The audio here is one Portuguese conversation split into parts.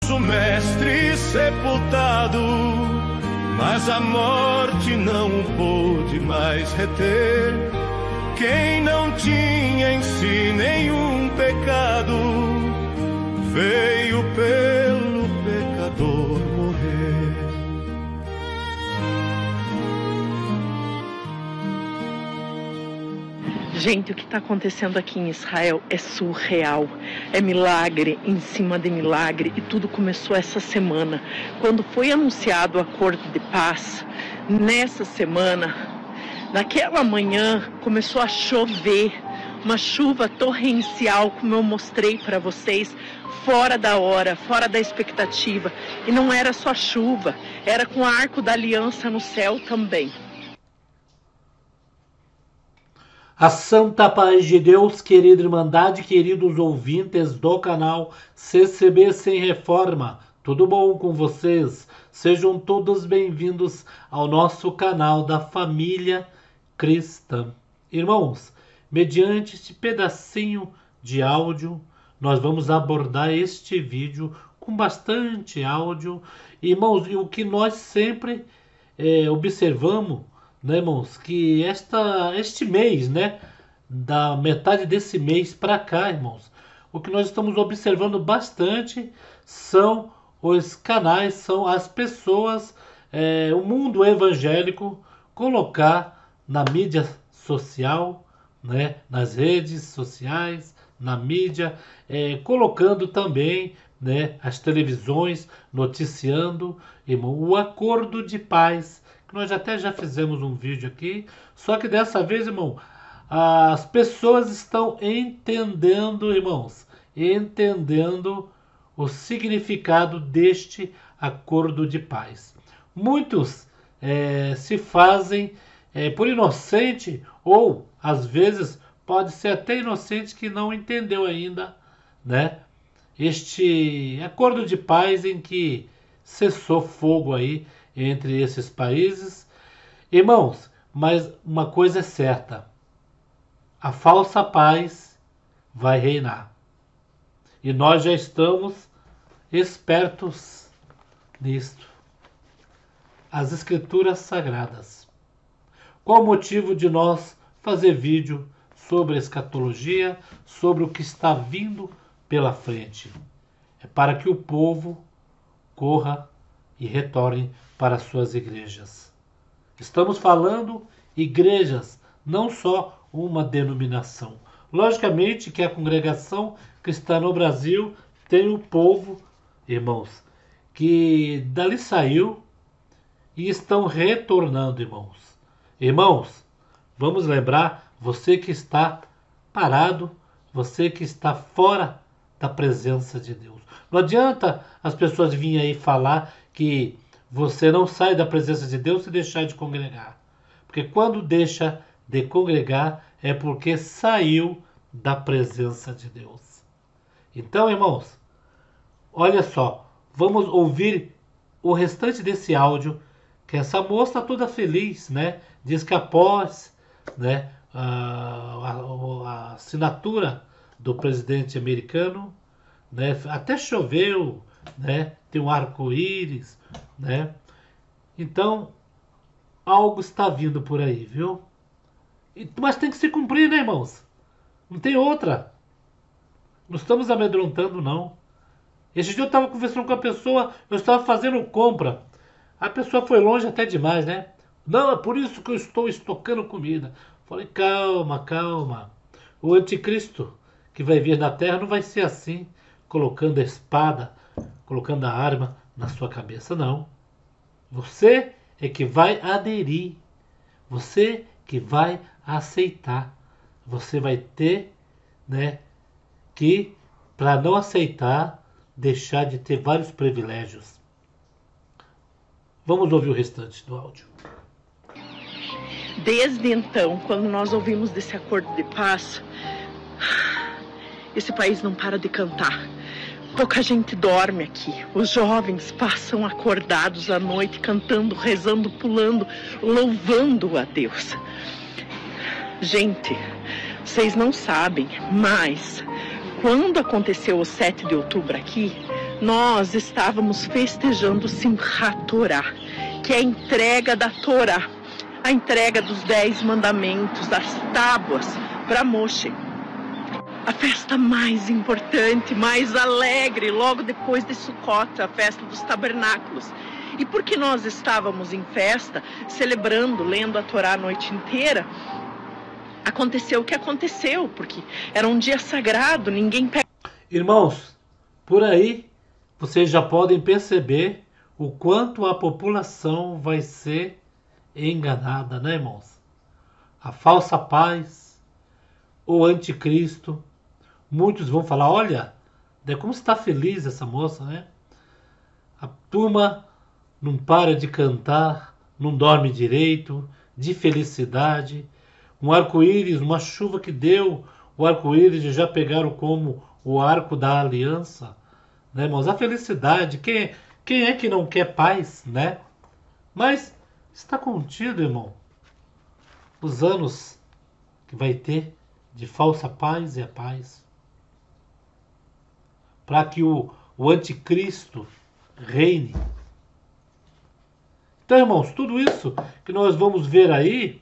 o mestre sepultado, mas a morte não o pôde mais reter. Quem não tinha em si nenhum pecado, veio pelo pecador morrer. Gente, o que está acontecendo aqui em Israel é surreal. É milagre em cima de milagre. E tudo começou essa semana. Quando foi anunciado o acordo de paz, nessa semana, naquela manhã, começou a chover. Uma chuva torrencial, como eu mostrei para vocês, fora da hora, fora da expectativa. E não era só chuva, era com o arco da aliança no céu também. A santa paz de Deus, querida Irmandade, queridos ouvintes do canal CCB Sem Reforma, tudo bom com vocês? Sejam todos bem-vindos ao nosso canal da família cristã. Irmãos, mediante este pedacinho de áudio, nós vamos abordar este vídeo com bastante áudio. Irmãos, e o que nós sempre observamos, né, irmãos, que este mês, né, da metade desse mês para cá, irmãos, o que nós estamos observando bastante são os canais, são as pessoas, o mundo evangélico colocar na mídia social, né, nas redes sociais, na mídia, colocando também, né, as televisões noticiando, irmão, o acordo de paz, que nós até já fizemos um vídeo aqui, só que dessa vez, irmão, as pessoas estão entendendo, irmãos, entendendo o significado deste acordo de paz. Muitos se fazem por inocente, ou às vezes pode ser até inocente que não entendeu ainda, né, este acordo de paz em que cessou fogo aí entre esses países. Irmãos, mas uma coisa é certa, a falsa paz vai reinar. E nós já estamos espertos nisto. As Escrituras Sagradas. Qual o motivo de nós fazer vídeo sobre a escatologia, sobre o que está vindo pela frente? É para que o povo corra e retorne para suas igrejas. Estamos falando igrejas, não só uma denominação. Logicamente que a congregação cristã no Brasil tem o povo, irmãos, que dali saiu e estão retornando, irmãos. Irmãos, vamos lembrar, você que está parado, você que está fora da presença de Deus. Não adianta as pessoas virem aí falar que você não sai da presença de Deus se deixar de congregar. Porque quando deixa de congregar é porque saiu da presença de Deus. Então, irmãos, olha só, vamos ouvir o restante desse áudio, que essa moça toda feliz, né, diz que após, né, a assinatura do presidente americano, né, até choveu, né, tem um arco-íris, né? Então, algo está vindo por aí, viu? Mas tem que se cumprir, né, irmãos? Não tem outra. Não estamos amedrontando, não. Esse dia eu estava conversando com a pessoa, eu estava fazendo compra. A pessoa foi longe até demais, né? Não, é por isso que eu estou estocando comida. Falei, calma, calma. O anticristo que vai vir na terra não vai ser assim, colocando a espada, colocando a arma na sua cabeça, não. Você é que vai aderir. Você que vai aceitar. Você vai ter, né, que, para não aceitar, deixar de ter vários privilégios. Vamos ouvir o restante do áudio. Desde então, quando nós ouvimos desse acordo de paz, esse país não para de cantar. Pouca gente dorme aqui. Os jovens passam acordados à noite, cantando, rezando, pulando, louvando a Deus. Gente, vocês não sabem, mas quando aconteceu o 7 de outubro aqui, nós estávamos festejando Simchat Torah, que é a entrega da Torá, a entrega dos 10 mandamentos, das tábuas para Moshe. A festa mais importante, mais alegre, logo depois de Sukkot, a festa dos tabernáculos. E porque nós estávamos em festa, celebrando, lendo a Torá a noite inteira, aconteceu o que aconteceu, porque era um dia sagrado, ninguém pega. Irmãos, por aí vocês já podem perceber o quanto a população vai ser enganada, né, irmãos? A falsa paz, o anticristo. Muitos vão falar, olha, como está feliz essa moça, né? A turma não para de cantar, não dorme direito, de felicidade. Um arco-íris, uma chuva que deu, o arco-íris já pegaram como o arco da aliança, né, irmãos? A felicidade, quem é que não quer paz, né? Mas está contido, irmão, os anos que vai ter de falsa paz e a paz, para que o anticristo reine. Então, irmãos, tudo isso que nós vamos ver aí,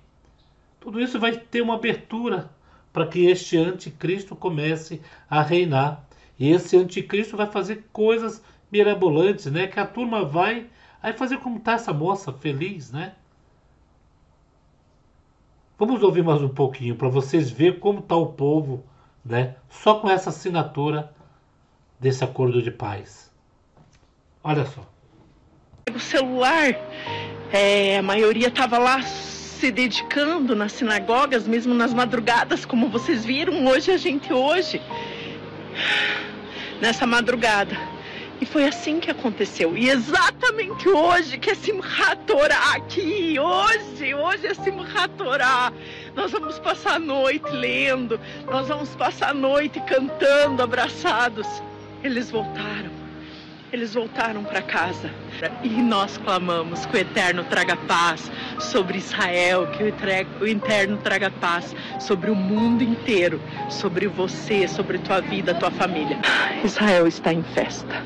tudo isso vai ter uma abertura para que este anticristo comece a reinar. E esse anticristo vai fazer coisas mirabolantes, né? Que a turma vai aí fazer como está essa moça feliz, né? Vamos ouvir mais um pouquinho para vocês verem como está o povo, né? Só com essa assinatura desse acordo de paz. Olha só. O celular, a maioria estava lá se dedicando nas sinagogas, mesmo nas madrugadas, como vocês viram hoje, nessa madrugada. E foi assim que aconteceu. E exatamente hoje, que é Simchat Torah aqui, hoje é Simchat Torah. Nós vamos passar a noite lendo, nós vamos passar a noite cantando, abraçados. Eles voltaram para casa. E nós clamamos que o Eterno traga paz sobre Israel, que o Eterno traga paz sobre o mundo inteiro, sobre você, sobre tua vida, tua família. Israel está em festa.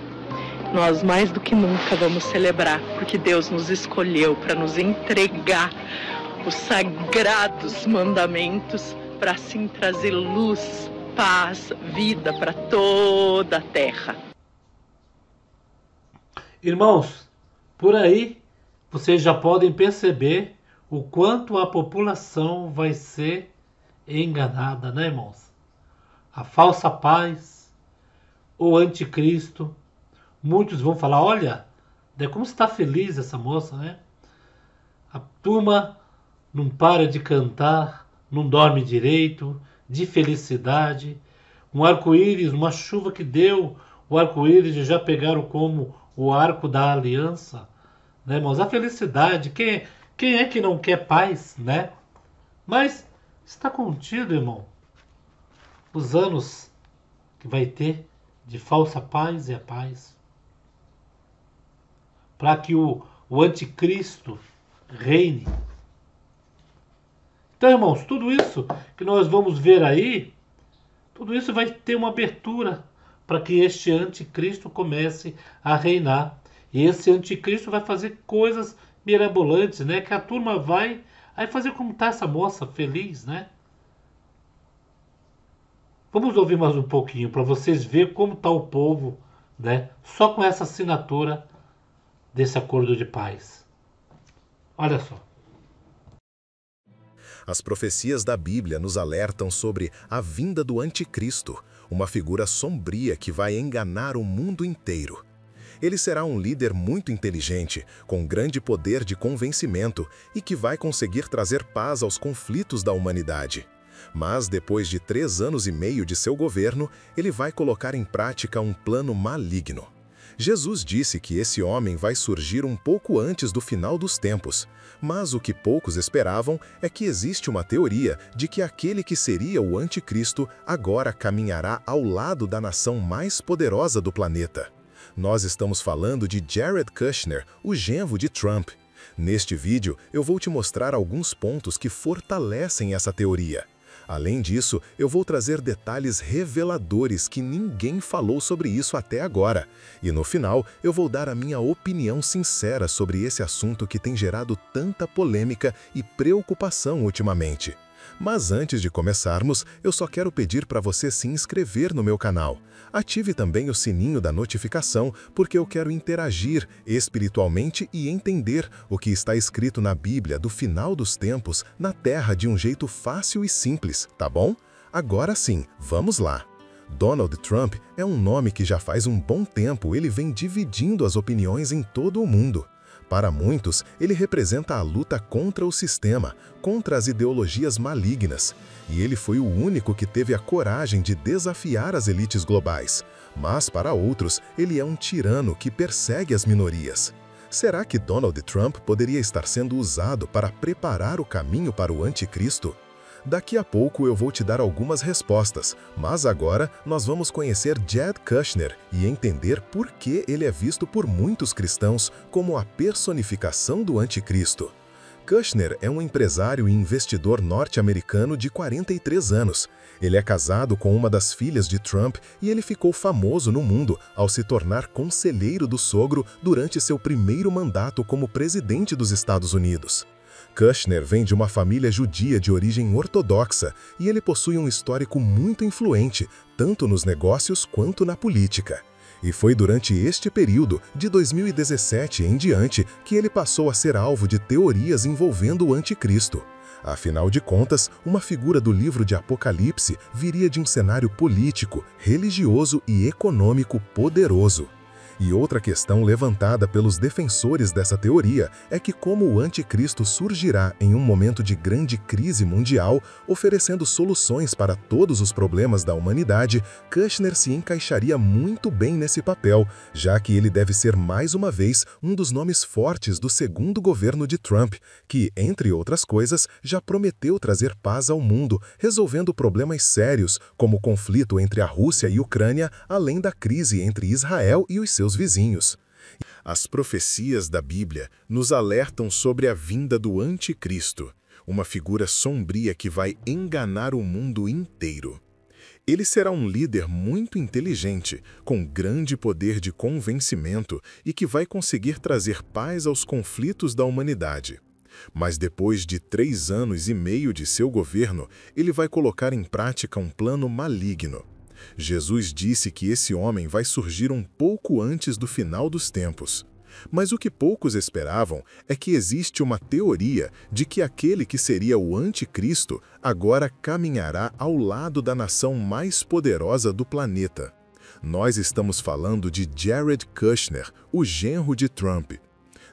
Nós mais do que nunca vamos celebrar, porque Deus nos escolheu para nos entregar os sagrados mandamentos, para assim trazer luz, paz, vida para toda a terra. Irmãos, por aí vocês já podem perceber o quanto a população vai ser enganada, né, irmãos? A falsa paz, o anticristo. Muitos vão falar, olha, como está feliz essa moça, né? A turma não para de cantar, não dorme direito, de felicidade. Um arco-íris, uma chuva que deu, o arco-íris já pegaram como o arco da aliança, né, irmãos? A felicidade, quem é que não quer paz, né? Mas está contido, irmão, os anos que vai ter de falsa paz e a paz, para que o anticristo reine. Então, irmãos, tudo isso que nós vamos ver aí, tudo isso vai ter uma abertura para que este anticristo comece a reinar. E esse anticristo vai fazer coisas mirabolantes, né? Que a turma vai aí fazer como está essa moça feliz, né? Vamos ouvir mais um pouquinho para vocês verem como está o povo, né? Só com essa assinatura desse acordo de paz. Olha só. As profecias da Bíblia nos alertam sobre a vinda do anticristo, uma figura sombria que vai enganar o mundo inteiro. Ele será um líder muito inteligente, com grande poder de convencimento e que vai conseguir trazer paz aos conflitos da humanidade. Mas depois de 3 anos e meio de seu governo, ele vai colocar em prática um plano maligno. Jesus disse que esse homem vai surgir um pouco antes do final dos tempos, mas o que poucos esperavam é que existe uma teoria de que aquele que seria o anticristo agora caminhará ao lado da nação mais poderosa do planeta. Nós estamos falando de Jared Kushner, o genro de Trump. Neste vídeo, eu vou te mostrar alguns pontos que fortalecem essa teoria. Além disso, eu vou trazer detalhes reveladores que ninguém falou sobre isso até agora. E no final, eu vou dar a minha opinião sincera sobre esse assunto que tem gerado tanta polêmica e preocupação ultimamente. Mas antes de começarmos, eu só quero pedir para você se inscrever no meu canal. Ative também o sininho da notificação, porque eu quero interagir espiritualmente e entender o que está escrito na Bíblia do final dos tempos na Terra de um jeito fácil e simples, tá bom? Agora sim, vamos lá! Donald Trump é um nome que já faz um bom tempo ele vem dividindo as opiniões em todo o mundo. Para muitos, ele representa a luta contra o sistema, contra as ideologias malignas. E ele foi o único que teve a coragem de desafiar as elites globais. Mas para outros, ele é um tirano que persegue as minorias. Será que Donald Trump poderia estar sendo usado para preparar o caminho para o anticristo? Daqui a pouco eu vou te dar algumas respostas, mas agora nós vamos conhecer Jared Kushner e entender por que ele é visto por muitos cristãos como a personificação do anticristo. Kushner é um empresário e investidor norte-americano de 43 anos. Ele é casado com uma das filhas de Trump e ele ficou famoso no mundo ao se tornar conselheiro do sogro durante seu primeiro mandato como presidente dos Estados Unidos. Kushner vem de uma família judia de origem ortodoxa e ele possui um histórico muito influente, tanto nos negócios quanto na política. E foi durante este período, de 2017 em diante, que ele passou a ser alvo de teorias envolvendo o anticristo. Afinal de contas, uma figura do livro de Apocalipse viria de um cenário político, religioso e econômico poderoso. E outra questão levantada pelos defensores dessa teoria é que como o anticristo surgirá em um momento de grande crise mundial, oferecendo soluções para todos os problemas da humanidade, Kushner se encaixaria muito bem nesse papel, já que ele deve ser mais uma vez um dos nomes fortes do segundo governo de Trump, que, entre outras coisas, já prometeu trazer paz ao mundo, resolvendo problemas sérios, como o conflito entre a Rússia e a Ucrânia, além da crise entre Israel e os seus vizinhos. As profecias da Bíblia nos alertam sobre a vinda do anticristo, uma figura sombria que vai enganar o mundo inteiro. Ele será um líder muito inteligente, com grande poder de convencimento e que vai conseguir trazer paz aos conflitos da humanidade. Mas depois de 3 anos e meio de seu governo, ele vai colocar em prática um plano maligno. Jesus disse que esse homem vai surgir um pouco antes do final dos tempos. Mas o que poucos esperavam é que existe uma teoria de que aquele que seria o anticristo agora caminhará ao lado da nação mais poderosa do planeta. Nós estamos falando de Jared Kushner, o genro de Trump.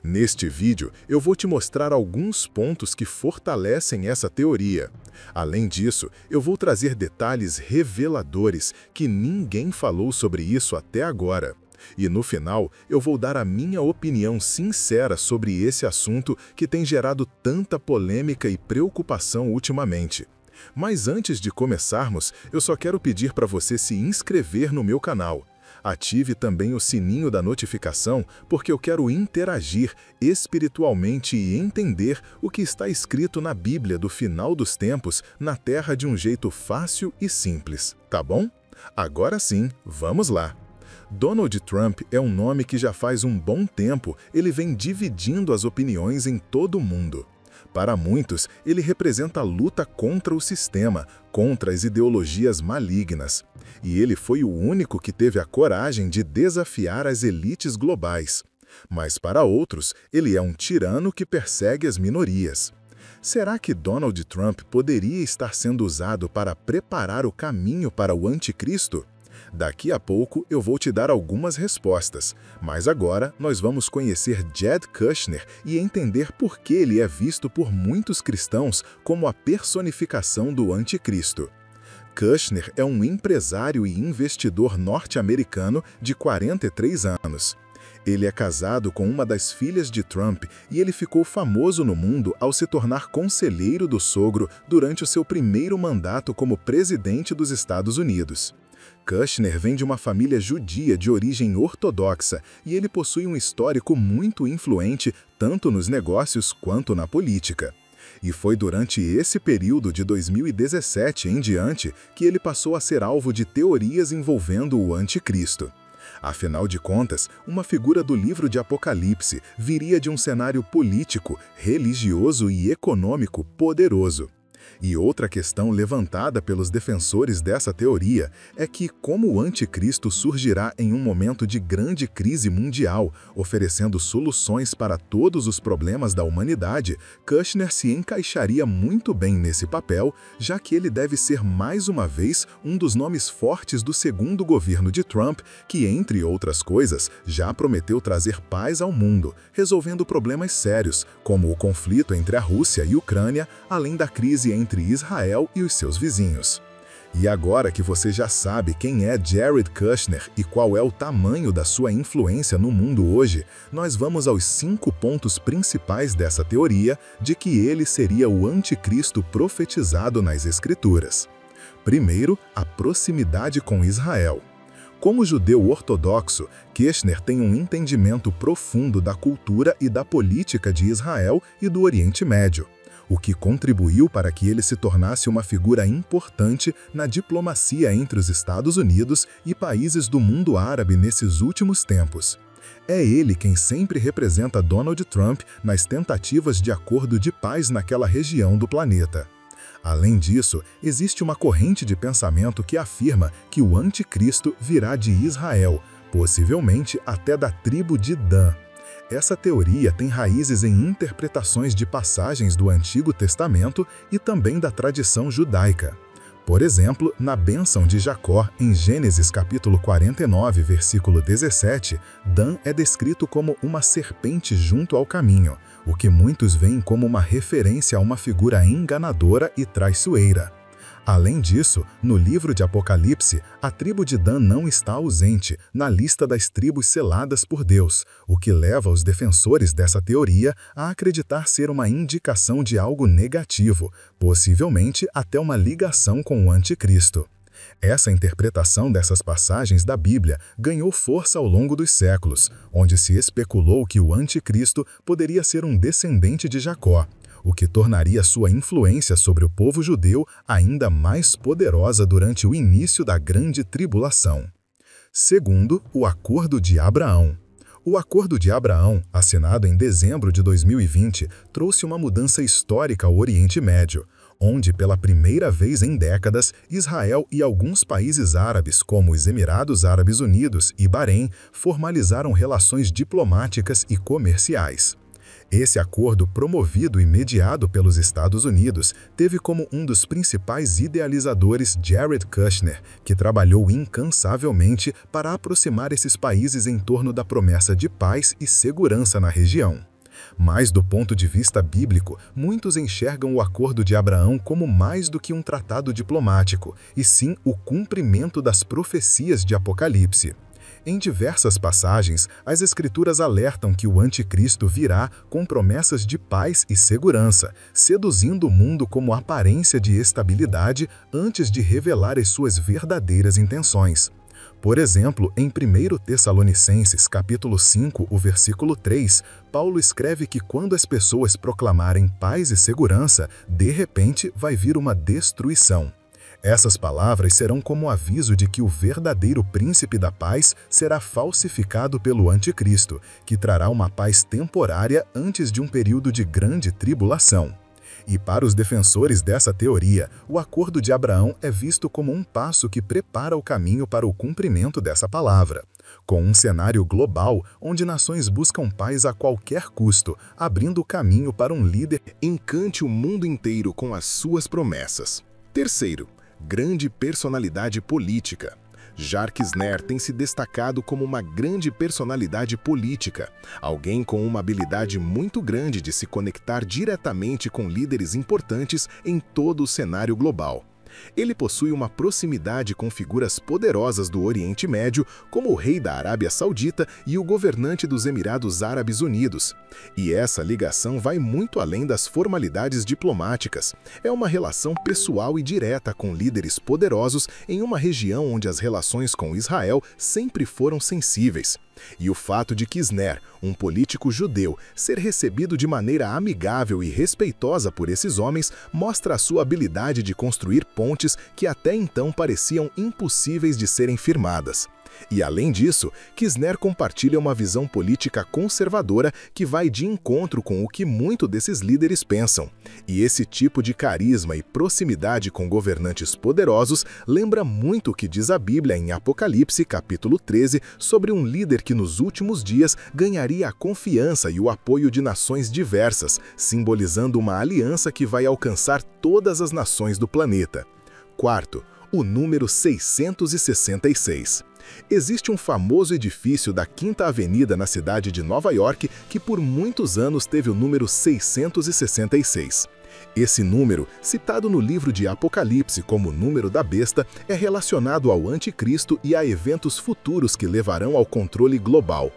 Neste vídeo, eu vou te mostrar alguns pontos que fortalecem essa teoria. Além disso, eu vou trazer detalhes reveladores que ninguém falou sobre isso até agora. E no final, eu vou dar a minha opinião sincera sobre esse assunto que tem gerado tanta polêmica e preocupação ultimamente. Mas antes de começarmos, eu só quero pedir para você se inscrever no meu canal. Ative também o sininho da notificação, porque eu quero interagir espiritualmente e entender o que está escrito na Bíblia do final dos tempos na Terra de um jeito fácil e simples, tá bom? Agora sim, vamos lá! Donald Trump é um nome que já faz um bom tempo ele vem dividindo as opiniões em todo o mundo. Para muitos, ele representa a luta contra o sistema, contra as ideologias malignas. E ele foi o único que teve a coragem de desafiar as elites globais. Mas para outros, ele é um tirano que persegue as minorias. Será que Donald Trump poderia estar sendo usado para preparar o caminho para o anticristo? Daqui a pouco eu vou te dar algumas respostas, mas agora nós vamos conhecer Jared Kushner e entender por que ele é visto por muitos cristãos como a personificação do anticristo. Kushner é um empresário e investidor norte-americano de 43 anos. Ele é casado com uma das filhas de Trump e ele ficou famoso no mundo ao se tornar conselheiro do sogro durante o seu primeiro mandato como presidente dos Estados Unidos. Kushner vem de uma família judia de origem ortodoxa e ele possui um histórico muito influente tanto nos negócios quanto na política. E foi durante esse período de 2017 em diante que ele passou a ser alvo de teorias envolvendo o anticristo. Afinal de contas, uma figura do livro de Apocalipse viria de um cenário político, religioso e econômico poderoso. E outra questão levantada pelos defensores dessa teoria é que, como o anticristo surgirá em um momento de grande crise mundial, oferecendo soluções para todos os problemas da humanidade, Kushner se encaixaria muito bem nesse papel, já que ele deve ser mais uma vez um dos nomes fortes do segundo governo de Trump, que, entre outras coisas, já prometeu trazer paz ao mundo, resolvendo problemas sérios, como o conflito entre a Rússia e a Ucrânia, além da crise entre Israel e os seus vizinhos. E agora que você já sabe quem é Jared Kushner e qual é o tamanho da sua influência no mundo hoje, nós vamos aos 5 pontos principais dessa teoria de que ele seria o anticristo profetizado nas Escrituras. Primeiro, a proximidade com Israel. Como judeu ortodoxo, Kushner tem um entendimento profundo da cultura e da política de Israel e do Oriente Médio, o que contribuiu para que ele se tornasse uma figura importante na diplomacia entre os Estados Unidos e países do mundo árabe nesses últimos tempos. É ele quem sempre representa Donald Trump nas tentativas de acordo de paz naquela região do planeta. Além disso, existe uma corrente de pensamento que afirma que o anticristo virá de Israel, possivelmente até da tribo de Dan. Essa teoria tem raízes em interpretações de passagens do Antigo Testamento e também da tradição judaica. Por exemplo, na bênção de Jacó, em Gênesis capítulo 49, versículo 17, Dan é descrito como uma serpente junto ao caminho, o que muitos veem como uma referência a uma figura enganadora e traiçoeira. Além disso, no livro de Apocalipse, a tribo de Dan não está ausente na lista das tribos seladas por Deus, o que leva os defensores dessa teoria a acreditar ser uma indicação de algo negativo, possivelmente até uma ligação com o anticristo. Essa interpretação dessas passagens da Bíblia ganhou força ao longo dos séculos, onde se especulou que o anticristo poderia ser um descendente de Jacó, o que tornaria sua influência sobre o povo judeu ainda mais poderosa durante o início da Grande Tribulação. Segundo, o Acordo de Abraão. O Acordo de Abraão, assinado em dezembro de 2020, trouxe uma mudança histórica ao Oriente Médio, onde, pela primeira vez em décadas, Israel e alguns países árabes, como os Emirados Árabes Unidos e Bahrein, formalizaram relações diplomáticas e comerciais. Esse acordo, promovido e mediado pelos Estados Unidos, teve como um dos principais idealizadores Jared Kushner, que trabalhou incansavelmente para aproximar esses países em torno da promessa de paz e segurança na região. Mas, do ponto de vista bíblico, muitos enxergam o Acordo de Abraão como mais do que um tratado diplomático, e sim o cumprimento das profecias de Apocalipse. Em diversas passagens, as Escrituras alertam que o anticristo virá com promessas de paz e segurança, seduzindo o mundo como aparência de estabilidade antes de revelar as suas verdadeiras intenções. Por exemplo, em 1 Tessalonicenses, capítulo 5, o versículo 3, Paulo escreve que quando as pessoas proclamarem paz e segurança, de repente vai vir uma destruição. Essas palavras serão como aviso de que o verdadeiro príncipe da paz será falsificado pelo anticristo, que trará uma paz temporária antes de um período de grande tribulação. E para os defensores dessa teoria, o Acordo de Abraão é visto como um passo que prepara o caminho para o cumprimento dessa palavra, com um cenário global onde nações buscam paz a qualquer custo, abrindo o caminho para um líder que encante o mundo inteiro com as suas promessas. Terceiro, grande personalidade política. Jacques Ner tem se destacado como uma grande personalidade política, alguém com uma habilidade muito grande de se conectar diretamente com líderes importantes em todo o cenário global. Ele possui uma proximidade com figuras poderosas do Oriente Médio, como o rei da Arábia Saudita e o governante dos Emirados Árabes Unidos. E essa ligação vai muito além das formalidades diplomáticas. É uma relação pessoal e direta com líderes poderosos em uma região onde as relações com Israel sempre foram sensíveis. E o fato de Kisner, um político judeu, ser recebido de maneira amigável e respeitosa por esses homens mostra a sua habilidade de construir pontes que até então pareciam impossíveis de serem firmadas. E, além disso, Kisner compartilha uma visão política conservadora que vai de encontro com o que muitos desses líderes pensam. E esse tipo de carisma e proximidade com governantes poderosos lembra muito o que diz a Bíblia em Apocalipse, capítulo 13, sobre um líder que nos últimos dias ganharia a confiança e o apoio de nações diversas, simbolizando uma aliança que vai alcançar todas as nações do planeta. Quarto, o número 666. Existe um famoso edifício da Quinta Avenida na cidade de Nova York que por muitos anos teve o número 666. Esse número, citado no livro de Apocalipse como o número da besta, é relacionado ao anticristo e a eventos futuros que levarão ao controle global.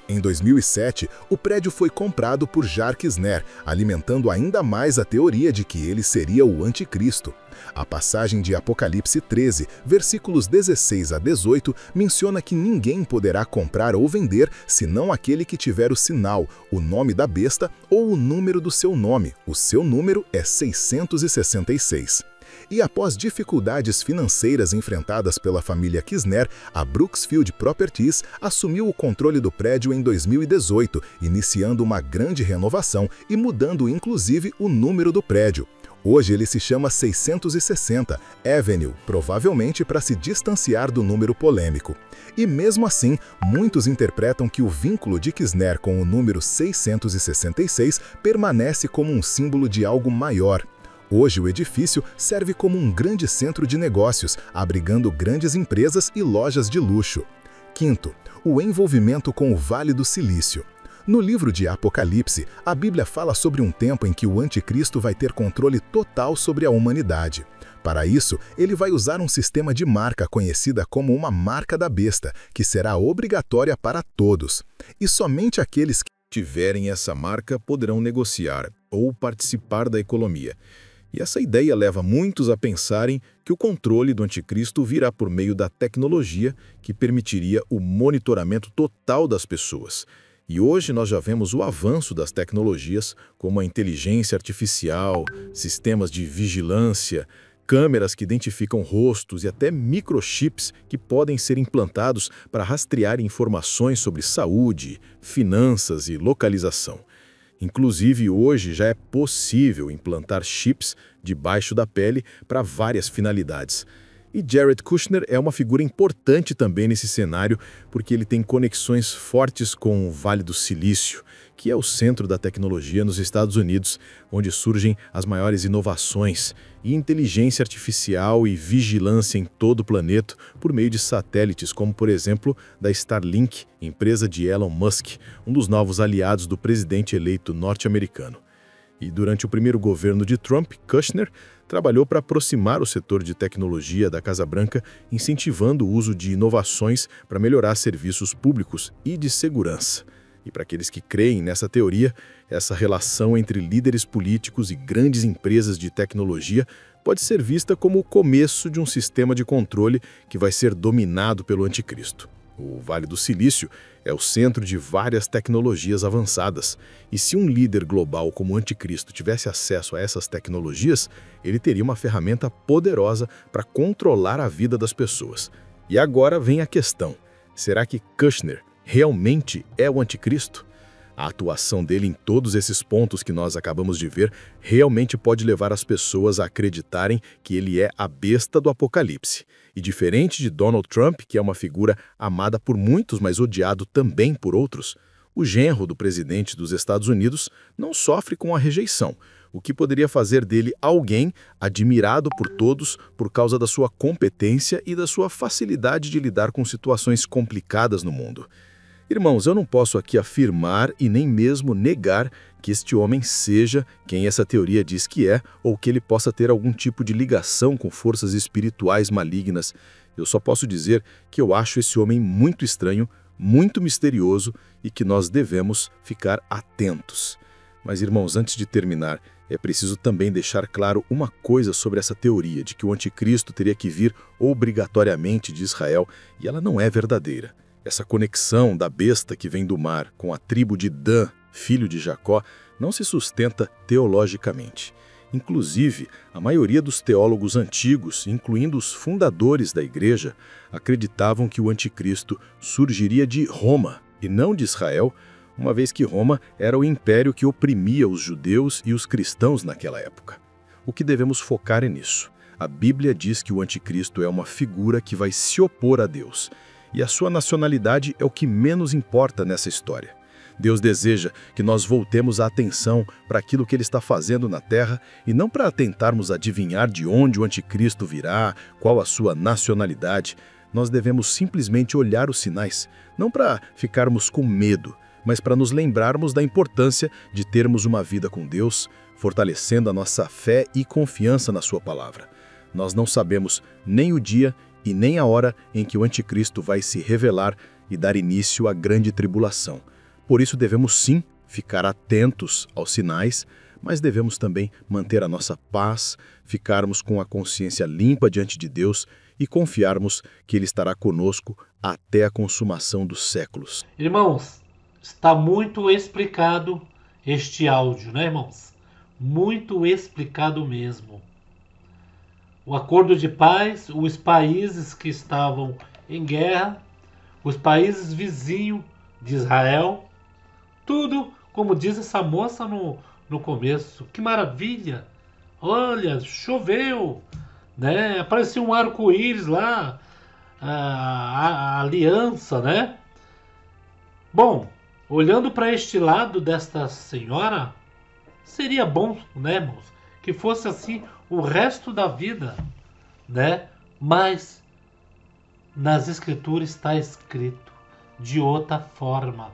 Em 2007, o prédio foi comprado por Jar Kisner, alimentando ainda mais a teoria de que ele seria o anticristo. A passagem de Apocalipse 13, versículos 16 a 18, menciona que ninguém poderá comprar ou vender senão aquele que tiver o sinal, o nome da besta ou o número do seu nome. O seu número é 666. E após dificuldades financeiras enfrentadas pela família Kisner, a Brooksfield Properties assumiu o controle do prédio em 2018, iniciando uma grande renovação e mudando inclusive o número do prédio. Hoje ele se chama 660 Avenue, provavelmente para se distanciar do número polêmico. E mesmo assim, muitos interpretam que o vínculo de Kisner com o número 666 permanece como um símbolo de algo maior. Hoje o edifício serve como um grande centro de negócios, abrigando grandes empresas e lojas de luxo. Quinto, o envolvimento com o Vale do Silício. No livro de Apocalipse, a Bíblia fala sobre um tempo em que o anticristo vai ter controle total sobre a humanidade. Para isso, ele vai usar um sistema de marca conhecida como uma marca da besta, que será obrigatória para todos. E somente aqueles que tiverem essa marca poderão negociar ou participar da economia. E essa ideia leva muitos a pensarem que o controle do anticristo virá por meio da tecnologia que permitiria o monitoramento total das pessoas. E hoje nós já vemos o avanço das tecnologias, como a inteligência artificial, sistemas de vigilância, câmeras que identificam rostos e até microchips que podem ser implantados para rastrear informações sobre saúde, finanças e localização. Inclusive, hoje já é possível implantar chips debaixo da pele para várias finalidades. E Jared Kushner é uma figura importante também nesse cenário, porque ele tem conexões fortes com o Vale do Silício, que é o centro da tecnologia nos Estados Unidos, onde surgem as maiores inovações e inteligência artificial e vigilância em todo o planeta por meio de satélites, como por exemplo da Starlink, empresa de Elon Musk, um dos novos aliados do presidente eleito norte-americano. E durante o primeiro governo de Trump, Kushner trabalhou para aproximar o setor de tecnologia da Casa Branca, incentivando o uso de inovações para melhorar serviços públicos e de segurança. E para aqueles que creem nessa teoria, essa relação entre líderes políticos e grandes empresas de tecnologia pode ser vista como o começo de um sistema de controle que vai ser dominado pelo anticristo. O Vale do Silício é o centro de várias tecnologias avançadas, e se um líder global como o anticristo tivesse acesso a essas tecnologias, ele teria uma ferramenta poderosa para controlar a vida das pessoas. E agora vem a questão: será que Kushner realmente é o anticristo? A atuação dele em todos esses pontos que nós acabamos de ver realmente pode levar as pessoas a acreditarem que ele é a besta do Apocalipse. E diferente de Donald Trump, que é uma figura amada por muitos, mas odiado também por outros, o genro do presidente dos Estados Unidos não sofre com a rejeição, o que poderia fazer dele alguém admirado por todos por causa da sua competência e da sua facilidade de lidar com situações complicadas no mundo. Irmãos, eu não posso aqui afirmar e nem mesmo negar que este homem seja quem essa teoria diz que é, ou que ele possa ter algum tipo de ligação com forças espirituais malignas. Eu só posso dizer que eu acho esse homem muito estranho, muito misterioso e que nós devemos ficar atentos. Mas, irmãos, antes de terminar, é preciso também deixar claro uma coisa sobre essa teoria de que o anticristo teria que vir obrigatoriamente de Israel, e ela não é verdadeira. Essa conexão da besta que vem do mar com a tribo de Dan, filho de Jacó, não se sustenta teologicamente. Inclusive, a maioria dos teólogos antigos, incluindo os fundadores da igreja, acreditavam que o anticristo surgiria de Roma e não de Israel, uma vez que Roma era o império que oprimia os judeus e os cristãos naquela época. O que devemos focar é nisso. A Bíblia diz que o anticristo é uma figura que vai se opor a Deus, e a sua nacionalidade é o que menos importa nessa história. Deus deseja que nós voltemos a atenção para aquilo que Ele está fazendo na Terra e não para tentarmos adivinhar de onde o anticristo virá, qual a sua nacionalidade. Nós devemos simplesmente olhar os sinais, não para ficarmos com medo, mas para nos lembrarmos da importância de termos uma vida com Deus, fortalecendo a nossa fé e confiança na sua palavra. Nós não sabemos nem o dia e nem a hora em que o anticristo vai se revelar e dar início à grande tribulação. Por isso devemos sim ficar atentos aos sinais, mas devemos também manter a nossa paz, ficarmos com a consciência limpa diante de Deus e confiarmos que Ele estará conosco até a consumação dos séculos. Irmãos, está muito explicado este áudio, né, irmãos? Muito explicado mesmo. O acordo de paz, os países que estavam em guerra, os países vizinhos de Israel, tudo, como diz essa moça no começo. Que maravilha! Olha, choveu, né? Apareceu um arco-íris lá, a aliança, né? Bom, olhando para este lado desta senhora, seria bom, né, irmãos, que fosse assim o resto da vida, né? Mas nas Escrituras está escrito de outra forma.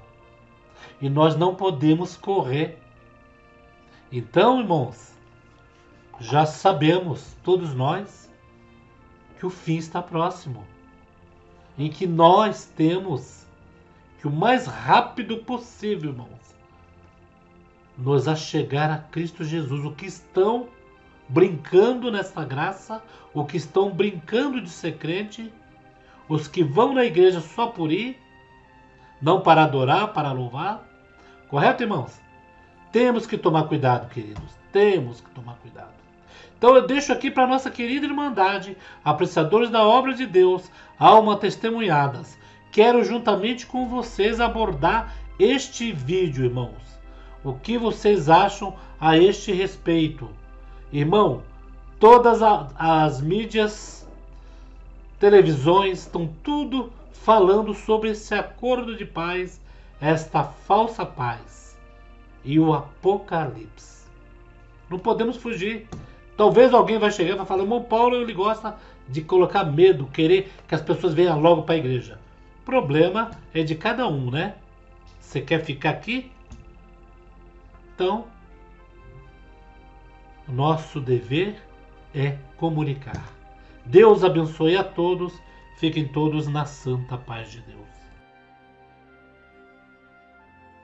E nós não podemos correr. Então, irmãos, já sabemos, todos nós, que o fim está próximo. Em que nós temos que o mais rápido possível, irmãos, nos achegar a Cristo Jesus. O que estão brincando nessa graça, o que estão brincando de ser crente, os que vão na igreja só por ir, não para adorar, para louvar. Correto, irmãos? Temos que tomar cuidado, queridos. Temos que tomar cuidado. Então eu deixo aqui para nossa querida Irmandade, apreciadores da obra de Deus, almas testemunhadas. Quero juntamente com vocês abordar este vídeo, irmãos. O que vocês acham a este respeito? Irmão, todas as mídias, televisões, estão tudo falando sobre esse acordo de paz, esta falsa paz e o apocalipse. Não podemos fugir. Talvez alguém vai chegar e vai falar: irmão Paulo, ele gosta de colocar medo, querer que as pessoas venham logo para a igreja. O problema é de cada um, né? Você quer ficar aqui? Então, o nosso dever é comunicar. Deus abençoe a todos. Fiquem todos na santa paz de Deus.